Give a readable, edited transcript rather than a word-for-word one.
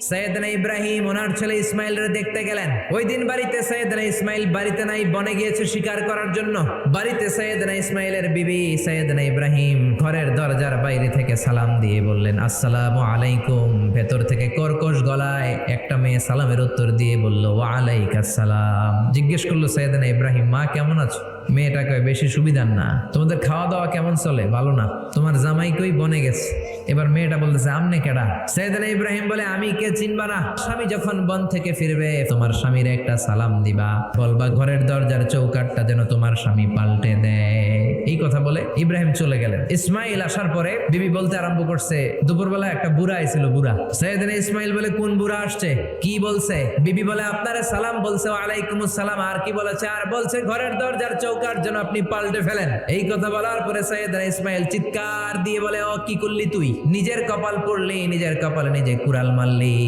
সৈয়দনা ইব্রাহিম ওনার ছেলে ইসমাইলের দেখতে গেলেন। ওই দিন বাড়িতে সৈয়দনা ইসমাইল বাড়িতে নাই, বনে গিয়েছে শিকার করার জন্য। বাড়িতে সৈয়দনা ইসমাইলের বিবি সৈয়দনা ইব্রাহিম ঘরের দরজার বাইরে থেকে সালাম দিয়ে বললেন, আসসালামু আলাইকুম। ভেতর থেকে কর্কশ গলায় একটা মেয়ে সালামের উত্তর দিয়ে বলল, ওয়া আলাইকাস সালাম। জিজ্ঞেস করলো সৈয়দনা ইব্রাহিম, মা কেমন আছো? মেয়েটা কয়, বেশি সুবিধার না। তোমাদের খাওয়া দাওয়া কেমন চলে? ভালো না। তোমার জামাই কই? বনে গেছে। এবার মেয়েটা বলতেছে, আমনে কেডা? সৈয়দনা ইব্রাহিম বলে, আমি কে চিনবা না? স্বামী যখন বন থেকে ফিরবে তোমার স্বামীর একটা সালাম দিবা, বলবা ঘরের দরজার চৌকাটটা যেন তোমার স্বামী পাল্টে দেয়। এই কথা বলে ইব্রাহিম চলে গেলেন। ইসমাইল আসার পরে বিবি বলতে আরম্ভ করছে, দুপুরবেলা একটা বুড়া আইছিল। বুড়া সৈয়দনা ইসমাইল বলে, কোন বুড়া আসছে? কি বলছে? বিবি বলে, আপনারে সালাম বলছে। ওয়ালাইকুমুস সালাম। আর কি বলেছে? আর বলছে ঘরের দরজার চৌকাট যেন আপনি পাল্টে ফেলেন। এই কথা বলার পরে সৈয়দনা ইসমাইল চিৎকার দিয়ে বলে, ও কি করলি তুই? নিজের কপাল পড়লি, নিজের কপালে নিজে কুড়াল মারলি।